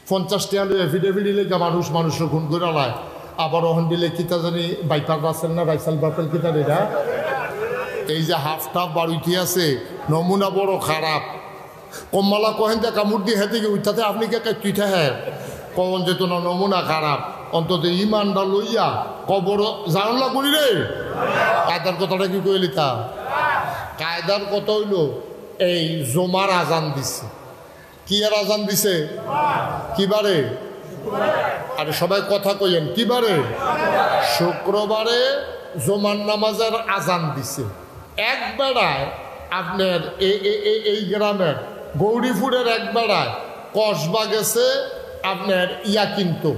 50 টাকা এফিডেভিট লেখা মানুষের খুন করে লায়। আবার ওখান দিলে কিতা জানি বাইপার রাসেল না রাইসাল বাপেল কিতা এটা এই যে হাফ টাফ বাড়িতে আছে নমুনা বড় খারাপ। কম্মালা কহেন দে কামড় দিয়ে হেঁটে গিয়ে উঠাতে আপনি কে তুইটা হ্যাঁ কখন যেত না নমুনা খারাপ। অন্তত ইমানটা লইয়া কবর জানলা করি রে। কায়দার কথাটা কি কইলি তা কায়দার কথা হইল এই জমার আজান দিছে। কি আর আজান দিছে? কিবারে? আরে সবাই কথা কইেন কিবারে? শুক্রবারে জমার নামাজের আজান দিছে। এক বেড়ায় আপনার এই গ্রামের গৌরীপুরের এক বেড়ায় কসবা গেছে আপনার ইয়া কিন্তু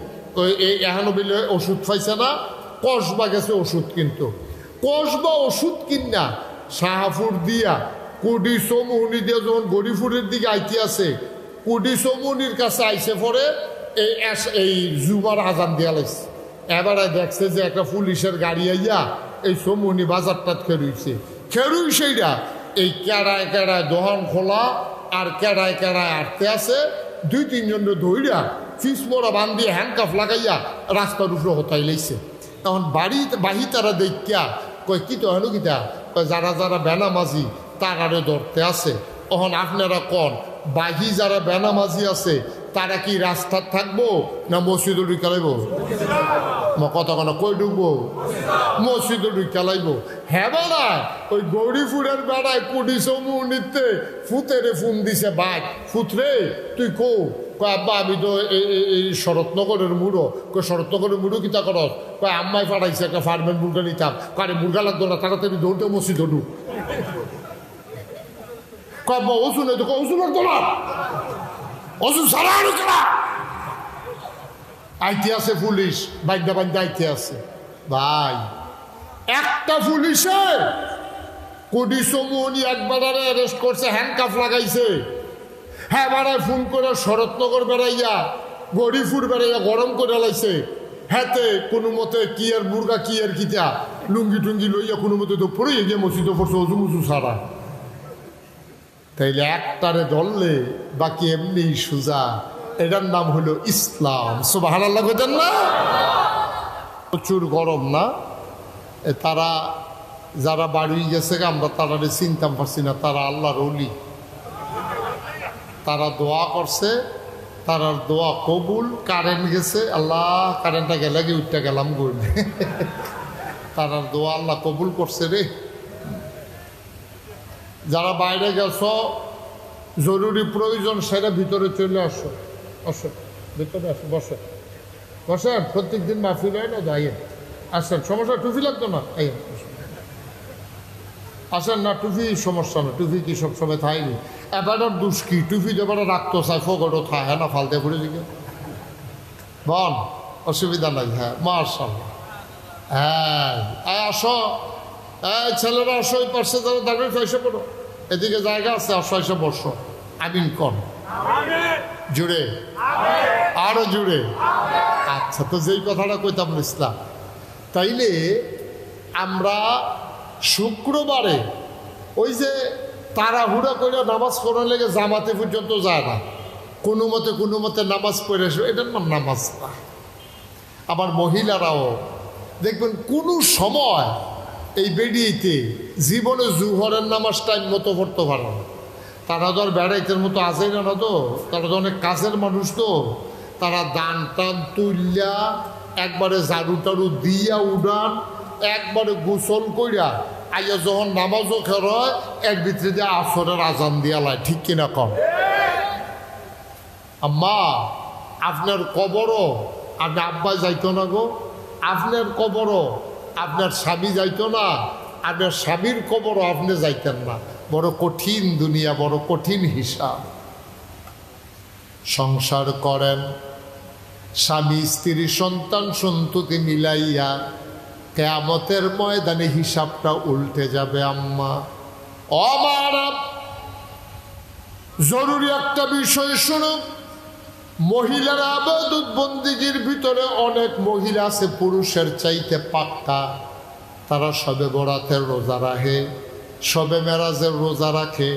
এখনো বিলে ওষুধ পাইছে না। কসবা গেছে ওষুধ কিন্তু কসবা ওষুধ কিনা শাহাপুর দিয়া কুডি চৌমুহনি দিয়ে যখন গৌরীপুরের দিকে আইতে আছে কুডি চৌমুহনির কাছে আইসে পরে এই জুমার আজান দিয়া লাগছে। এবারে দেখছে যে একটা পুলিশের গাড়ি আইয়া এই চৌমুহনি বাজারটা খেরুই সেইটা এই কেড়ায় কেড়ায় দোকান খোলা আর কেড়ায় কেড়ায় আটতে আছে। 2-3 জন ধৈরা ফিস মোড়া বান দিয়ে হ্যান্ডকাফ লাগাইয়া রাস্তার উপরে হতাই লাইছে। তখন বাহি তারা দেখিয়া কয় কি তো হলো কিতা কয় যারা যারা বেনামাজি তারারে ধরতে আছে। তখন আপনারা কন বাহি যারা বেনামাজি আছে তারা কি রাস্তার থাকবো না মসজিদে ঢুকে লাইব? কথা কেন কই ঢুকবো? মসজিদে ঢুকে লাইব। হ্যাঁ বেড়ায় ওই গৌরীপুরের বেড়ায় কুডি চৌমুহনিতে ফুতেরে ফোন দিছে বাইক ফুতরে তুই কো আব্বা আমি তো এই শরৎনগরের মুড়ো কই শরৎনগরের মুড়ো কিতা করস কয় আম্মাই পাঠাইছে একটা ফার্মের মুরগা নিতাম কারে মুরগা লাগতো না তাড়াতাড়ি দৌড়তে মসজিদে ঢুক। কয় আব্বা ওষুধ তো ওষুধ লাগতো না ওষুধ সারা আইতে আছে পুলিশ বাইন্দা বাইন্দা আইতে আছে। ভাই একটা পুলিশে কুডি চৌমুহনি একবার অ্যারেস্ট করছে হ্যান্ডকাফ লাগাইছে। হ্যাঁ বেড়ায় ফোন করে শরৎনগর বেড়াইয়া গৌরীপুর বেড়াইয়া গরম করে লাইছে। হ্যাঁতে কোনো মতে কি আর মুরগা কি আর কিতা লুঙ্গি টুঙ্গি লইয়া কোনো মতে তো পড়ে গিয়ে মসজিদে পড়ছে অজু মুজু সারা। তাইলে একটারে ধরলে বাকি এমনি সোজা। এটার নাম হলো ইসলাম। সুবহানাল্লাহ কইতেন না? প্রচুর গরম না? তারা যারা বাড়ি গেছে আমরা তারারে চিনতাম পারছি না। তারা আল্লাহর ওলি। তারা দোয়া করছে, তারার দোয়া কবুল। কারেন্ট গেছে, আল্লাহ কারেন্টটা গেলে গিয়ে উঠতে গেলাম গড়লে তারার দোয়া আল্লাহ কবুল করছে রে। যারা বাইরে গেছ জরুরি প্রয়োজন সেটা ভিতরে চলে আসো। আসো ভিতরে আসো, বসে বসেন। প্রত্যেক দিন মাহফিল হয় না? যাইয়েন আসেন। সমস্যা টুপি লাগতো না? আসেন না টুপি সমস্যা না। টুপি কি সবসময় থাইনি এবারের দুষ কি টুপি দেবার রাখতো চাই ফগরও থায় না ফালতে ঘুরে দিকে বল অসুবিধা নাই। হ্যাঁ মাশাআল্লাহ। হ্যাঁ আসো ছেলেরা আসো ওই পাশে যারা দাঁড়িয়ে এসে পড়ো। এদিকে জায়গা আছে আসো এসে বসো। আমিন কন জুড়ে আরো জুড়ে। আচ্ছা তো যেই কথাটা কইতাম ইসলাম তাইলে আমরা শুক্রবারে ওই যে তাড়াহুড়া করে নামাজ পড়ার লেগে জামাতে পর্যন্ত যায় না। কোনো মতে নামাজ পড়ে আসবে এটার নাম নামাজ না। আবার মহিলারাও দেখবেন কোনো সময় এই বেরিয়েতে জীবনে জুহরের নামাজ টাইম মতো পড়তে পারে না। তারা তো আর বেড়াইতের মতো আসে না তো। তারা তো অনেক কাজের মানুষ তো। তারা দান টান তুললা একবারে ঝাড়ু টাড়ু দিয়া উড়ান একবারে গোসল কইরা আইয়া যখন নামাজও খের হয় এর ভিতরে দিয়ে আসরের আজান দিয়া লাই। ঠিক কিনা কম? আম্মা আপনার কবরও আপনি আব্বা যাইতো না গো। আপনার কবরও আপনার স্বামী যাইতো না। আপনার স্বামীর কবরও আপনি যাইতেন না। বড় কঠিন দুনিয়া, বড় কঠিন হিসাব। সংসার করেন স্বামী স্ত্রী সন্তান সন্ততি মিলাইয়া কিয়ামতের ময়দানে হিসাবটা উল্টে যাবে। আম্মা আমার জরুরি একটা বিষয় শুনো। মহিলারা ইবাদত বন্দেগীর ভিতরে অনেক মহিলা আছে পুরুষের চাইতে পাক্কা। তারা শবে বরাতের রোজা রাখে, শবে মেরাজের রোজা রাখে,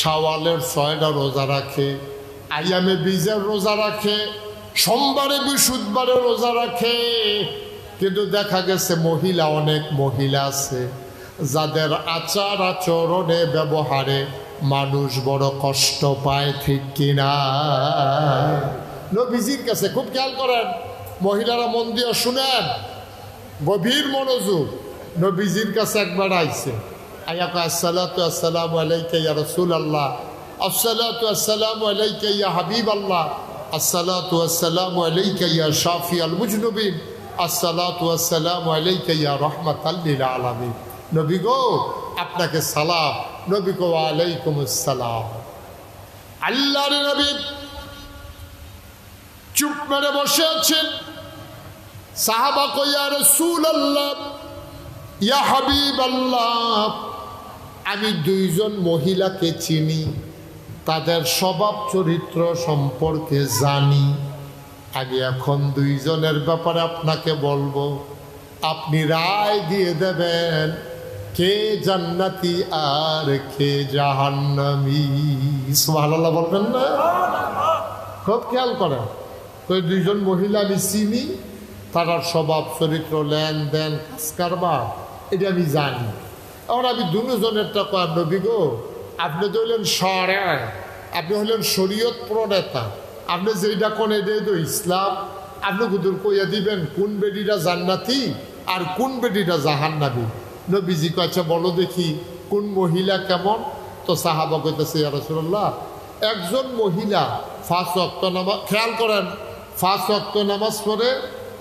শাওয়ালের 6টা রোজা রাখে, আইয়ামে বীজের রোজা রাখে, সোমবারে বৃহস্পতিবারে রোজা রাখে, কিন্তু দেখা গেছে মহিলা, অনেক মহিলা আছে যাদের আচার আচরণে ব্যবহারে মানুষ বড় কষ্ট পায়, ঠিক কিনা? নবীজির কাছে খুব খেয়াল করেন, মহিলারা মন দিয়ে শুনেন, গভীর মনোযোগ। নবীজির কাছে একবার আইছে, আইয়া কয় আসসালাতু আসসালামু আলাইকা ইয়া রাসূলুল্লাহ, আসসালাতু আসসালামু আলাইকা ইয়া হাবিবাল্লাহ, আসসালাতু আসসালামু আলাইকা ইয়া শাফিআল মুজনুবিন, আসসালাতু আসসালামু আলাইকা ইয়া রাহমাতাল লিল আলামিন। নবী গো, আপনাকে সালাম। নবী গো, ওয়ালাইকুম আসসালাম। আল্লাহর নবী চুপ মেরে বসে আছেন। সাহাবা কই, ইয়া রাসূলুল্লাহ, ইয়া হাবিবাল্লাহ, আমি দুইজন মহিলাকে চিনি, তাদের স্বভাব চরিত্র সম্পর্কে জানি। আমি এখন দুইজনের ব্যাপারে আপনাকে বলবো, আপনি রায় দিয়ে দেবেন কে জান্নাতি আর কে জাহান্নামী। সুবহানাল্লাহ বলবেন না? খুব খেয়াল করেন, ওই দুইজন মহিলা আমি চিনি, তার স্বভাব চরিত্র, লেনদেন, কারবার, এটা আমি জানি। এখন আমি দুজনেরটা কয়, নবী গো, আপনি তো হলেন শরঈ, আপনি হলেন শরীয়ত প্রণেতা, আপনি যেইটা কোন এটাই তো ইসলাম। আপনি কুদুর কইয়া দিবেন কোন বেডিটা জান্নাতি আর কোন বেডিটা জাহান্নামী। নবীজি কয়, আচ্ছা বলো দেখি কোন মহিলা কেমন? তো সাহাবা কইতেছে, ইয়া রাসূলুল্লাহ, একজন মহিলা 5 ওয়াক্ত নামাজ, খেয়াল করেন, 5 ওয়াক্ত নামাজ পড়ে,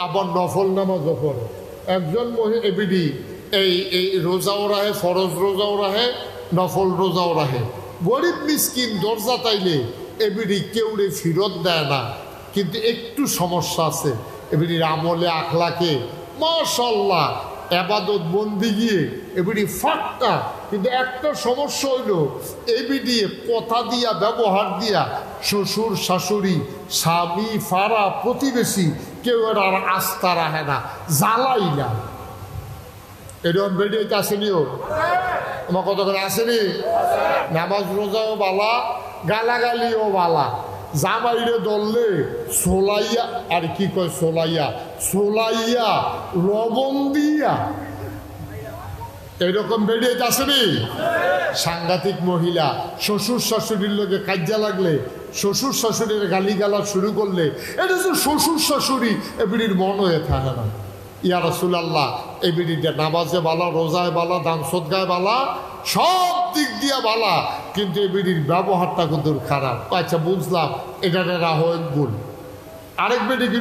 আবার নফল নামাজও পড়ে। একজন মহিলা এবিডি এই রোজাও রাহে, ফরজ রোজাও রাহে, নফল রোজাও রাহে। গরিব মিসকিন দরজা তাইলে এবিডি কেউরে ফিরত দেয় না, কিন্তু একটু সমস্যা আছে এবিডির আমলে, আখলাকে মাশাআল্লাহ, এবাদত বন্দি গিয়ে এবিডি ফাঁকটা, কিন্তু একটা সমস্যা হইল এবিডি কথা দিয়া, ব্যবহার দিয়া, শ্বশুর শাশুড়ি, স্বামী, ফারা, প্রতিবেশী কেউ আর আস্থা রাখে না, জ্বালাই না। এরকম বেডিতে আসেনিও, আমার কত করে আসেনি? নামাজ রোজাও বালা, গালাগালিও বালা, জামাইরে দললে সোলাইয়া, আর কি কয় সোলাইয়া, সোলাইয়া লবণ দিয়া, এরকম বেডিতে আসেনি? সাংঘাতিক মহিলা, শ্বশুর শাশুড়ির লোকে কাজ্যা লাগলে, শ্বশুর শাশুড়ির গালি গালা শুরু করলে, এটা তো শ্বশুর শাশুড়ি এবিডির মন হয়ে থাকে না। ইয়া রাসূলুল্লাহ, এই বিড়িটা নামাজে বালা, রোজায় বালা, দান সদকায় বালা, সব দিক দিয়ে বালা, কিন্তু এই বিড়ির ব্যবহারটা কিন্তু খারাপ। আচ্ছা বুঝলাম, এটা রাহয়ের গুণ। আরেক বেটি কি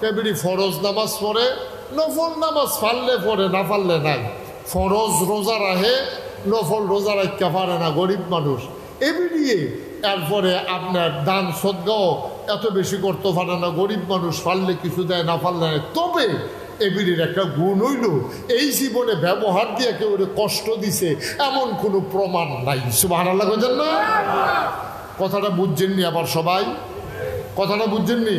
এ বিড়ি ফরজ নামাজ পড়ে, নফল নামাজ পারলে পড়ে, না পারলে নাই। ফরজ রোজা রাহে, নফল রোজা রাখতে পারে না, গরিব মানুষ। এ বিড়িয়ে এরপরে আপনার দান সদকাও এত বেশি করতে পারে না, গরিব মানুষ, পারলে কিছু দেয়, না পারলে নাই। তবে এবিডির একটা গুণ হইল, এই জীবনে ব্যবহার দিয়ে কেউ কষ্ট দিছে এমন কোনো প্রমাণ নাই। সুবহানাল্লাহ বলেন না? কথাটা বুঝছেননি? আবার সবাই কথাটা বুঝছেননি?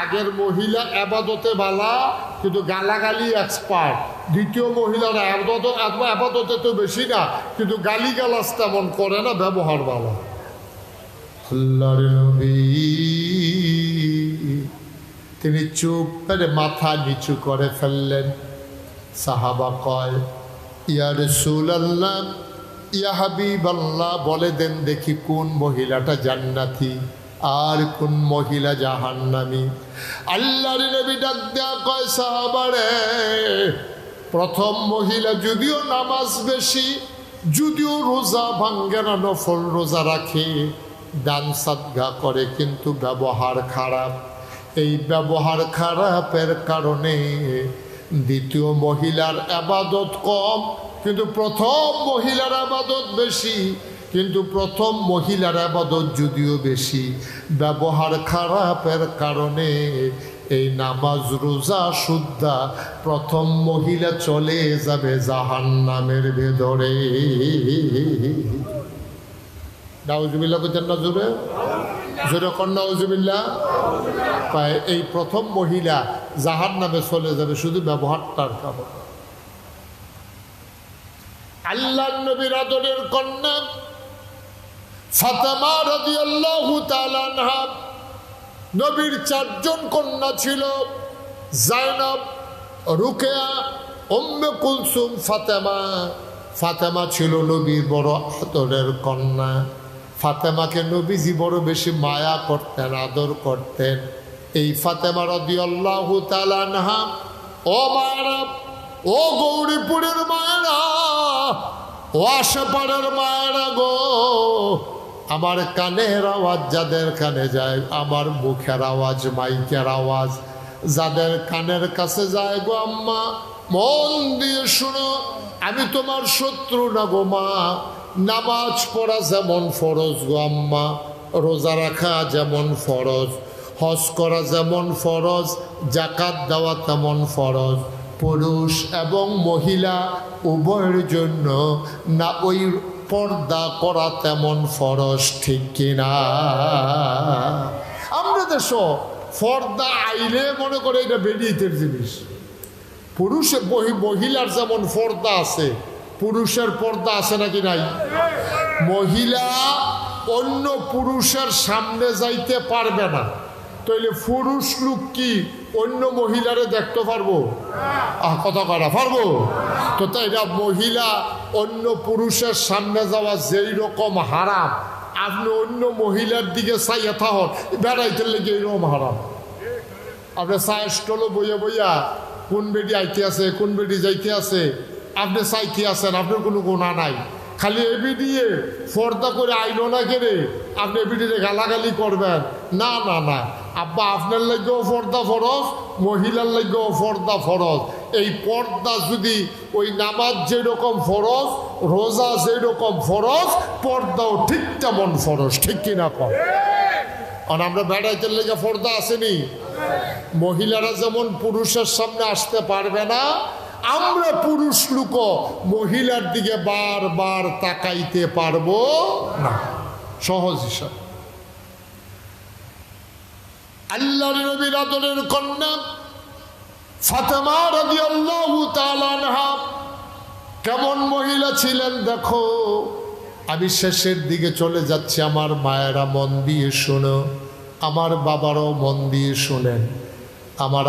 আগের মহিলা আবাদতে বালা, কিন্তু গালাগালি এক্সপার্ট। দ্বিতীয় মহিলারা আবাদতে তো বেশি না, কিন্তু গালি গালাজ তেমন করে না, ব্যবহার বালা। আল্লাহর নবী তিনি চুপ করে মাথা নিচু করে ফেললেন। সাহাবা কয়, ইয়া রাসূলুল্লাহ, ইয়া হাবিবাল্লাহ, বলে দেন দেখি কোন মহিলাটা জান্নাতি আর কোন মহিলা জাহান্নামী। আল্লাহর নবী ডাক দেয়া কয়, সাহাবারে, প্রথম মহিলা যদিও নামাজ বেশি, যদিও রোজা ভাঙ্গে না, নফল রোজা রাখে, দান সাদকা করে, কিন্তু ব্যবহার খারাপ। এই ব্যবহার খারাপের কারণে দ্বিতীয় মহিলার আবাদত কম, কিন্তু প্রথম মহিলার আবাদত বেশি। কিন্তু প্রথম মহিলার আবাদত যদিও বেশি, ব্যবহার খারাপের কারণে এই নামাজ রোজা শুদ্ধা প্রথম মহিলা চলে যাবে জাহান্নামের ভেতরে। নাউজুবিল্লাহ কইতেন না জোরে? জোরে কর নাউজুবিল্লাহ। এই প্রথম মহিলা জাহান্নামে চলে যাবে শুধু ব্যবহারটার কারণে। আল্লাহর নবীর আদরের কন্যা ফাতেমা রাদিয়াল্লাহু তাআলা আনহা, নবীর 4 জন কন্যা ছিল, জাইনাব, রুকেয়া, উম্মে কুলসুম, ফাতেমা। ফাতেমা ছিল নবীর বড় আদরের কন্যা। ফাতেমাকে নবীজি বড় বেশি মায়া করতেন, আদর করতেন। এই ফাতেমা রাদিয়াল্লাহু তাআলা আনহা, ও মায়েরা, ও গৌরীপুরের মায়েরা, ও আশেপাড়ের মায়েরা গো, আমার কানের আওয়াজ যাদের কানে যায়, আমার মুখের আওয়াজ, মাইকের আওয়াজ যাদের কানের কাছে যায় গো আম্মা, মন দিয়ে শুনো, আমি তোমার শত্রু না গো মা। নামাজ পড়া যেমন ফরজ গো আম্মা, রোজা রাখা যেমন ফরজ, হজ করা যেমন ফরজ, যাকাত দেওয়া তেমন ফরজ, পুরুষ এবং মহিলা উভয়ের জন্য না ওই পর্দা করা তেমন ফরজ, ঠিক কিনা? আমরা দেশ পর্দা আইলে মনে করে এটা বেরিয়েতের জিনিস। পুরুষের মহিলার যেমন পর্দা আছে, পুরুষের পর্দা আছে নাকি নাই? মহিলা অন্য পুরুষের সামনে যাইতে পারবে না, তাইলে পুরুষ লোক কি অন্য মহিলারে দেখতে পারবো? কথা করা পারবো তো? তাই না, মহিলা অন্য পুরুষের সামনে যাওয়া যেই রকম হারাম, আপনি অন্য মহিলার দিকে চাইয়া থাকুন, বেড়াইতে লেগে এইরকম হারাম। আপনি চায় স্টলে বইয়া বইয়া কোন বেডি আইতে আছে, কোন বেডি যাইতে আছে, আপনি চাইতে আছেন, আপনার কোনো গুণা নাই। খালি এবি দিয়ে পর্দা করে আইলো না কেড়ে আপনি এবিডিরে গালাগালি করবেন? না না না আব্বা, আপনার লাগেও পর্দা ফরজ, মহিলার লাগেও পর্দা ফরজ। এই পর্দা যদি ওই নামাজ যেরকম ফরজ, রোজা যেরকম ফরজ, পর্দাও ঠিক তেমন ফরজ, ঠিক কিনা কম? আর আমরা বেড়াইতে লেগে পর্দা আসেনি। মহিলারা যেমন পুরুষের সামনে আসতে পারবে না, আমরা পুরুষ লোক মহিলার দিকে বারবার তাকাইতে পারবো না। সহজ হিসাব। আল্লাহর নবীর আদরের কন্যা ফাতেমা রাদিয়াল্লাহু তাআলা আনহা কেমন মহিলা ছিলেন দেখো। আমি শেষের দিকে চলে যাচ্ছি, আমার মায়েরা মন দিয়ে শোনো, আমার বাবারও মন দিয়ে শোনেন। আমার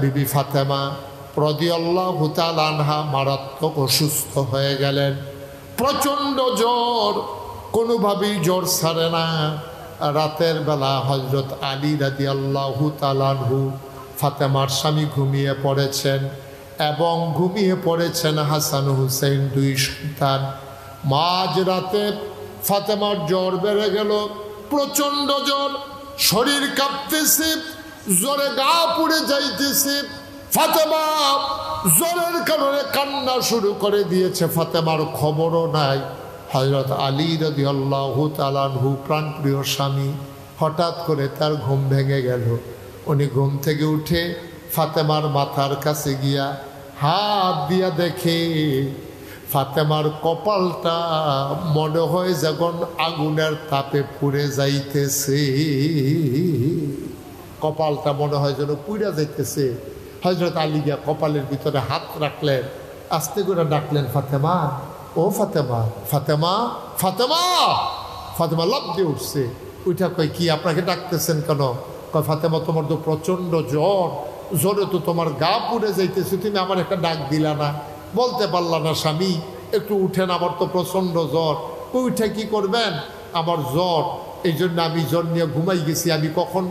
বিবি ফাতেমা রাদিয়াল্লাহু তাআলা আনহা মারাত্মক অসুস্থ হয়ে গেলেন, প্রচণ্ড জ্বর, কোনোভাবেই জ্বর ছাড়ে না। রাতের বেলা হযরত আলী রাদিয়াল্লাহু তাআলা আনহু, ফাতেমার স্বামী, ঘুমিয়ে পড়েছেন এবং ঘুমিয়ে পড়েছেন হাসান হুসেন, 2 সন্তান। মাঝ রাতে ফাতেমার জ্বর বেড়ে গেল, প্রচণ্ড জ্বর, শরীর কাঁপতেছে, জ্বরে গা পুড়ে যাইতেছে। ফাতেমা জ্বরের কারণে কান্না শুরু করে দিয়েছে, ফাতেমার খবরও নাই। হযরত আলী রাদিয়াল্লাহু তাআলা আনহু, প্রাণপ্রিয় স্বামী, হঠাৎ করে তার ঘুম ভেঙে গেল। উনি ঘুম থেকে উঠে ফাতেমার মাথার কাছে গিয়া হাত দিয়া দেখে ফাতেমার কপালটা মনে হয় যখন আগুনের তাপে পুড়ে যাইতেছে, কপালটা মনে হয় যেন পুড়ে যাইতেছে। হযরত আলী গিয়া কপালের ভিতরে হাত রাখলেন, আস্তে করে ডাকলেন, ফাতেমা, ও ফাতেমা, ফাতেমা, ফাতেমা। ফাতেমা লাফ দিয়ে উঠছে, ওইটা কই কি আপনাকে ডাকতেছেন কেন? কয় ফাতেমা, তোমার তো প্রচণ্ড জ্বর, জ্বরে তো তোমার গা পুড়ে যাইতেছে, তুমি আমার একটা ডাক দিলা না, বলতে পারলা না স্বামী একটু উঠেন, আমার তো প্রচণ্ড জ্বর। উঠে কি করবেন? আমার জ্বর, এই জন্য আমি জ্বর নিয়ে ঘুমাই গেছি। আমি কখন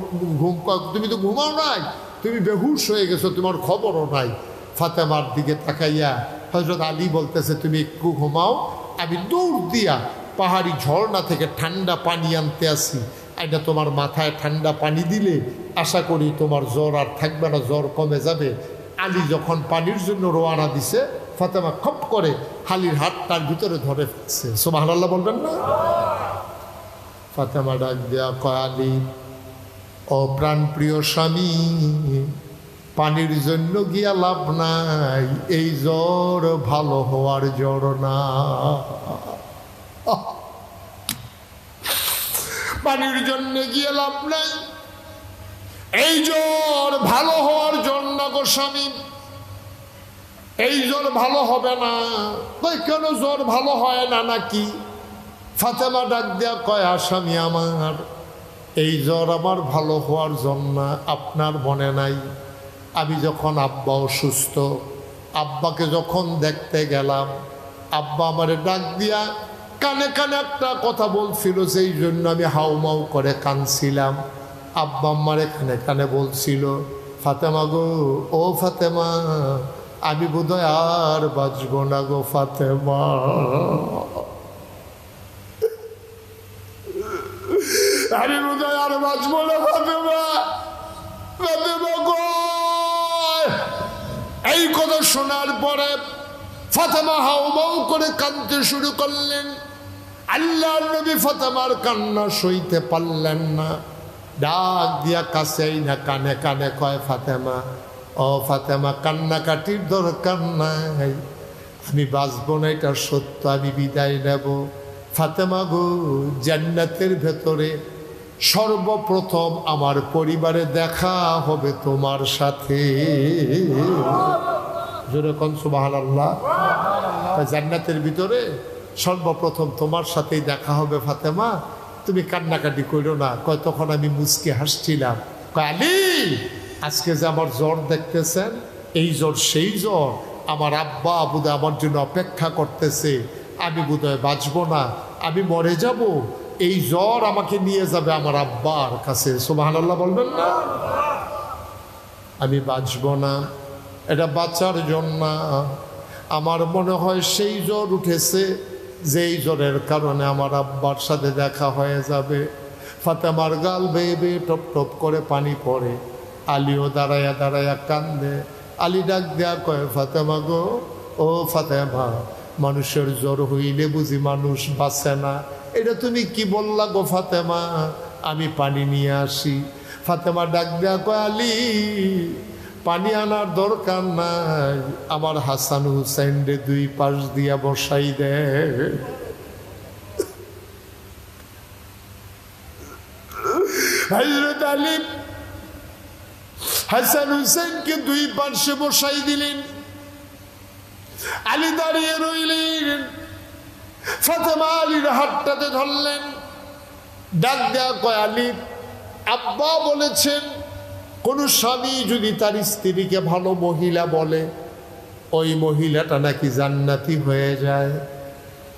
তুমি তো ঘুমাও নাই, তুমি বেহুশ হয়ে গেছো, তোমার খবরও নাই। ফাতেমার দিকে তাকাইয়া হযরত আলী বলতেছে, তুমি একটু ঘুমাও, আমি দৌড় দিয়া পাহাড়ি ঝর্ণা থেকে ঠান্ডা পানি আনতে আসি, এটা তোমার মাথায় ঠান্ডা পানি দিলে আশা করি তোমার জ্বর আর থাকবে না, জ্বর কমে যাবে। আলী যখন পানির জন্য রওনা দিছে, ফাতেমা খপ করে আলীর হাত তার ভিতরে ধরে ফেলছে। সুবহানাল্লাহ বলবেন না? ফাতেমা ডাক দেয়া কয়, আলী, ও প্রাণপ্রিয় স্বামী, পানির জন্য গিয়া লাভ নাই, এই জ্বর ভালো হওয়ার জ্বর না। পানির জন্য গিয়ে লাভ নাই, এই জ্বর ভালো হওয়ার জন্য গো স্বামী, এই জ্বর ভালো হবে না। কেন জ্বর ভালো হয় না নাকি? ফাতেমা ডাক দিয়া কয়, আসামি আমার, এই জ্বর আমার ভালো হওয়ার জন্য আপনার মনে নাই? আমি যখন আব্বা অসুস্থ, আব্বাকে যখন দেখতে গেলাম, আব্বা আমারে ডাক দিয়া কানে কানে একটা কথা বলছিল, সেই জন্য আমি হাউমাউ করে কাঁদছিলাম। আব্বা আমারে কানে কানে বলছিল, ফাতেমা গো, ও ফাতেমা, আমি বোধহয় আর বাঁচব না গো ফাতেমা, আমি বোধহয় আর বাঁচব না ফাতেমা, ফাতেমা গো। এই কথা শোনার পরে ফাতেমা হাউমাউ করে কাঁদতে শুরু করলেন। আল্লাহর নবী ফাতেমার কান্না সইতে পারলেন না, ডাক দিয়া কাছেই না কানে কানে কয়, ফাতেমা, ও ফাতেমা, কান্নাকাটির দরকার নাই, আমি বাঁচব না এটা সত্য, আমি বিদায় নেব। ফাতেমা গো, জান্নাতের ভেতরে সর্বপ্রথম আমার পরিবারে দেখা হবে তোমার সাথে। যেরকম সুবহানাল্লাহ, জান্নাতের ভিতরে সর্বপ্রথম তোমার সাথেই দেখা হবে ফাতেমা, তুমি কান্নাকাটি করো না। কয় তখন আমি মুচকি হাসছিলাম। কয় আলী, আজকে যে আমার জ্বর দেখতেছেন, এই জ্বর সেই জ্বর, আমার আব্বা আবুদা আমার জন্য অপেক্ষা করতেছে, আমি বোধহয় বাঁচব না, আমি মরে যাব, এই জ্বর আমাকে নিয়ে যাবে আমার আব্বার কাছে। সুবহানাল্লাহ বলবেন না? আমি বাঁচব না, এটা বাঁচার জন্য আমার মনে হয় সেই জ্বর উঠেছে, যেই জ্বরের কারণে আমার আব্বার সাথে দেখা হয়ে যাবে। ফাতেমার গাল বেয়ে বেয়ে টপ টপ করে পানি পড়ে। আলীও দাঁড়াইয়া দাঁড়াইয়া কান্দে। আলী ডাক দেয়া কয়, ফাতেমা গো, ও ফাতেমা, মানুষের জ্বর হইলে বুঝি মানুষ বাঁচে না? এটা তুমি কি বললা গো ফাতেমা, আমি পানি নিয়ে আসি। ফাতেমা ডাক দেয়া কয়, আলী, পানি আনার দরকার নাই, আমার হাসান হুসাইন রে দুই পাশ দিয়া বসাই দে। হযরত আলী হাসান হুসাইনকে দুই পাশে বসাই দিলেন। আলী দাঁড়িয়ে রইলেন। ফাতেমা আলীর হাতটাতে ধরলেন, ডাক দেয়া কয়, আলী, আব্বা বলেছেন কোন স্বামী যদি তার স্ত্রীকে ভালো মহিলা বলে, ওই মহিলাটা নাকি জান্নাতি হয়ে যায়।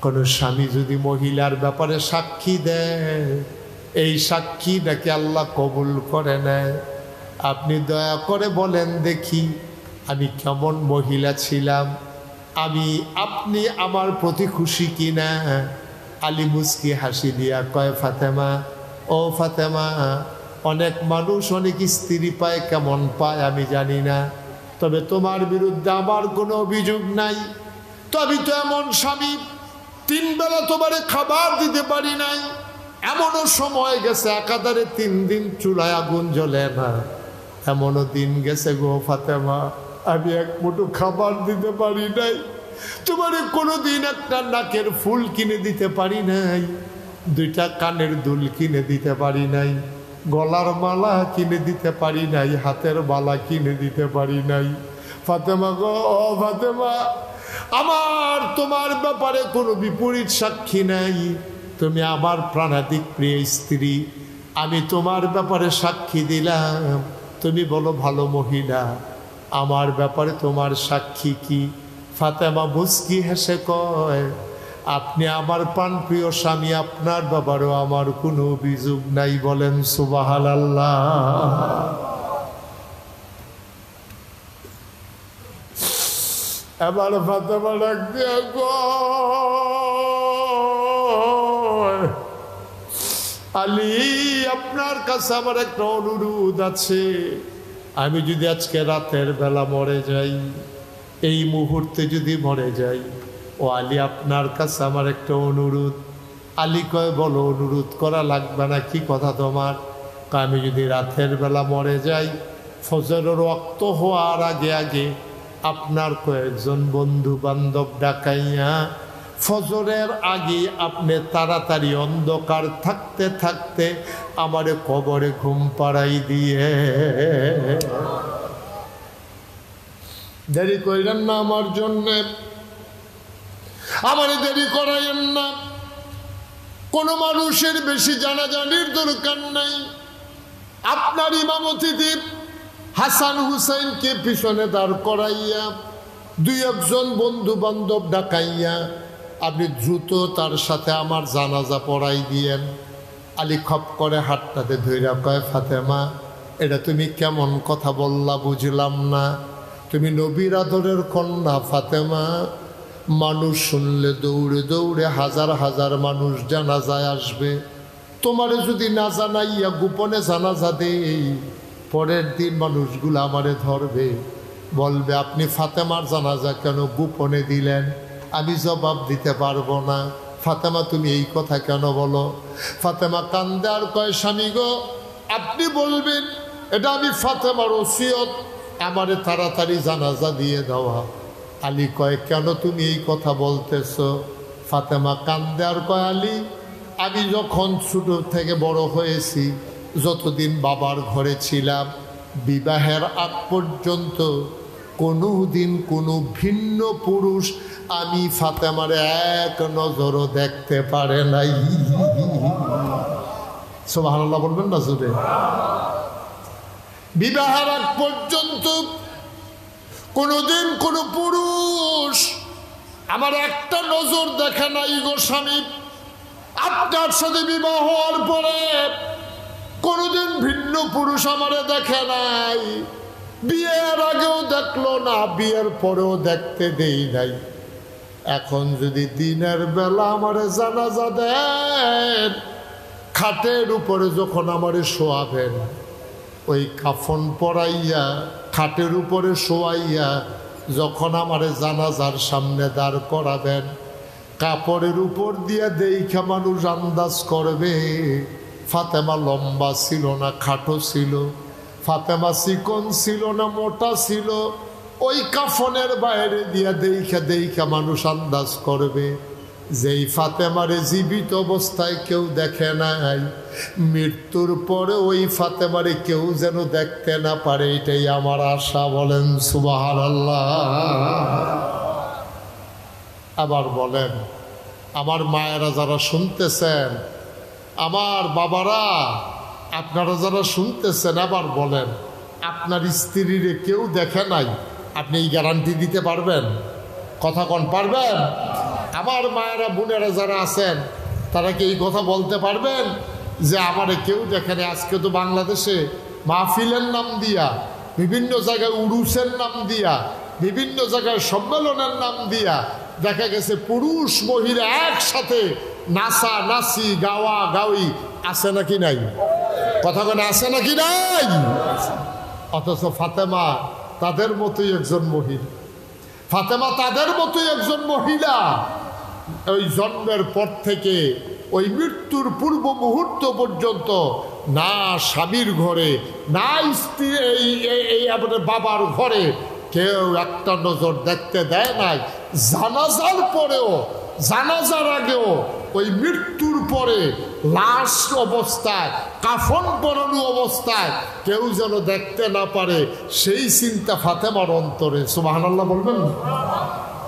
কোন স্বামী যদি মহিলার ব্যাপারে সাক্ষী দেয়, এই সাক্ষী নাকি আল্লাহ কবুল করে নেয়। আপনি দয়া করে বলেন দেখি, আমি কেমন মহিলা ছিলাম, আপনি আমার প্রতি খুশি কিনা? আলী মুস্কি হাসি দিয়া কয়, ফাতেমা, ও ফাতেমা, অনেক মানুষ অনেক স্ত্রী পায়, কেমন পায় আমি জানি না, তবে তোমার বিরুদ্ধে আমার কোনো অভিযোগ নাই। তবে তো এমন স্বামী, 3 বেলা তোমারে খাবার দিতে পারি নাই, এমনও সময় গেছে একাধারে 3 দিন চুলায় আগুন জ্বলে না, এমনও দিন গেছে গো ফাতেমা, আমি এক মুঠো খাবার দিতে পারি নাই, তোমারে কোনোদিন একটা নাকের ফুল কিনে দিতে পারি নাই, 2টা কানের দুল কিনে দিতে পারি নাই, গলার মালা কিনে দিতে পারি নাই, হাতের বালা কিনে দিতে পারি নাই। ফাতেমা গো, ও ফাতেমা, আমার তোমার ব্যাপারে কোনো বিপরীত সাক্ষী নাই, তুমি আমার প্রাণাধিক প্রিয় স্ত্রী, আমি তোমার ব্যাপারে সাক্ষী দিলাম, তুমি বলো ভালো মহিলা, আমার ব্যাপারে তোমার সাক্ষী কি? ফাতেমা মুস্কি হেসে কয়, আপনি আমার প্রাণপ্রিয় স্বামী, আপনার ব্যাপারেও আমার কোনো অভিযোগ নাই, বলেন সুবহানাল্লাহ। এবার ফাতেমা ডাক দিয়া কয়, আলী, আপনার কাছে আমার একটা অনুরোধ আছে, আমি যদি আজকে রাতের বেলা মরে যাই, এই মুহূর্তে যদি মরে যাই, ও আলী, আপনার কাছে আমার একটা অনুরোধ। আলী কয়, বলো, অনুরোধ করা লাগবে না, কি কথা তোমার? আমি যদি রাতের বেলা মরে যাই, ফজরের ওয়াক্ত হওয়ার আগে আগে আপনার কয়েকজন বন্ধু বান্ধব ডাকাইয়া ফজরের আগে আপনি তাড়াতাড়ি অন্ধকার থাকতে থাকতে আমারে কবরে ঘুম পাড়াই দিয়ে, দেরি কইলেন না আমার জন্যে, আমারে দেরি করাইয়েন না। কোনো মানুষের বেশি জানাজানির দরকার নাই। আপনার ইমামতিতে হাসান হুসাইনকে পিছনে দাঁড় করাইয়া দুই একজন বন্ধু বান্ধব ডাকাইয়া আপনি দ্রুত তার সাথে আমার জানাজা পড়াই দিয়েন। আলী খপ করে হাতটাতে ধইরা কয়, ফাতেমা এটা তুমি কেমন কথা বললা বুঝলাম না। তুমি নবীর আদরের কন্যা ফাতেমা, মানুষ শুনলে দৌড়ে দৌড়ে হাজার হাজার মানুষ জানাজায় আসবে। তোমারে যদি না জানাইয়া গোপনে জানাজা দেই, পরের দিন মানুষগুলো আমারে ধরবে, বলবে আপনি ফাতেমার জানাজা কেন গোপনে দিলেন? আমি জবাব দিতে পারবো না। ফাতেমা তুমি এই কথা কেন বলো? ফাতেমা কান্দে আর কয়, স্বামী গো, আপনি বলবেন এটা আমি ফাতেমার ওসিয়ত, আমারে তাড়াতাড়ি জানাজা দিয়ে দেওয়া। আলী কয়, কেন তুমি এই কথা বলতেছ? ফাতেমা কান্দে আর কয়, আলী আমি যখন ছোট থেকে বড় হয়েছি, যতদিন বাবার ঘরে ছিলাম, বিবাহের আগ পর্যন্ত কোনো দিন কোনো ভিন্ন পুরুষ আমি ফাতেমার এক নজরও দেখতে পারে নাই। সুবহানাল্লাহ বলবেন না জোরে? বিবাহের আগ পর্যন্ত কোনোদিন কোনো পুরুষ আমার একটা নজর দেখে নাই গো স্বামী। আপনার সাথে বিবাহ হওয়ার পরে কোনোদিন ভিন্ন পুরুষ আমারে দেখে নাই। বিয়ের আগেও দেখলো না, বিয়ের পরেও দেখতে দেই নাই। এখন যদি দিনের বেলা আমারে জানাজা দেন, খাটের উপরে যখন আমারে শোয়াবেন, ওই কাফন পরাইয়া খাটের উপরে শোয়াইয়া যখন আমারে জানাজার সামনে দাঁড় করাবেন, কাপড়ের উপর দিয়ে দেইখা মানুষ আন্দাজ করবে ফাতেমা লম্বা ছিল না খাটো ছিল, ফাতেমা চিকন ছিল না মোটা ছিল। ওই কাফনের বাইরে দিয়া দেইখা দেইখা মানুষ আন্দাজ করবে যেই ফাতেমারে জীবিত অবস্থায় কেউ দেখে নাই, মৃত্যুর পরে ওই ফাতেমারে কেউ যেন দেখতে না পারে। এটাই আমার আশা। বলেন সুবহানাল্লাহ। আবার বলেন, আমার মায়েরা যারা শুনতেছেন, আমার বাবারা আপনারা যারা শুনতেছেন, আবার বলেন, আপনার স্ত্রীরে কেউ দেখে নাই, আপনি এই গ্যারান্টি দিতে পারবেন? কথা কোন পারবেন? আমার মায়েরা বোনেরা যারা আছেন, তারা কি এই কথা বলতে পারবেন যে আমারে কেউ দেখে নাই? আজকে তো বাংলাদেশে মাহফিলের নাম দিয়া, বিভিন্ন জায়গায় উরুসের নাম দিয়া, বিভিন্ন জায়গায় সম্মেলনের নাম দিয়া দেখা গেছে পুরুষ মহিলা একসাথে নাচা নাচি গাওয়া গাওয়ি আছে নাকি নাই? কথা কেন আছে নাকি নাই? অথচ ফাতেমা তাদের মতোই একজন মহিলা, ফাতেমা তাদের মতোই একজন মহিলা। ওই জন্মের পর থেকে ওই মৃত্যুর পূর্ব মুহূর্ত পর্যন্ত না স্বামীর ঘরে না স্ত্রী এই আমাদের বাবার ঘরে কেউ একটা নজর দেখতে দেয় নাই। জানাজার পরেও, জানাজার আগেও, ওই মৃত্যুর পরে লাশ অবস্থায়, কাফন পরানো অবস্থায় কেউ যেন দেখতে না পারে, সেই চিন্তা ফাতেমার অন্তরে। সুবহানাল্লাহ বলবেন।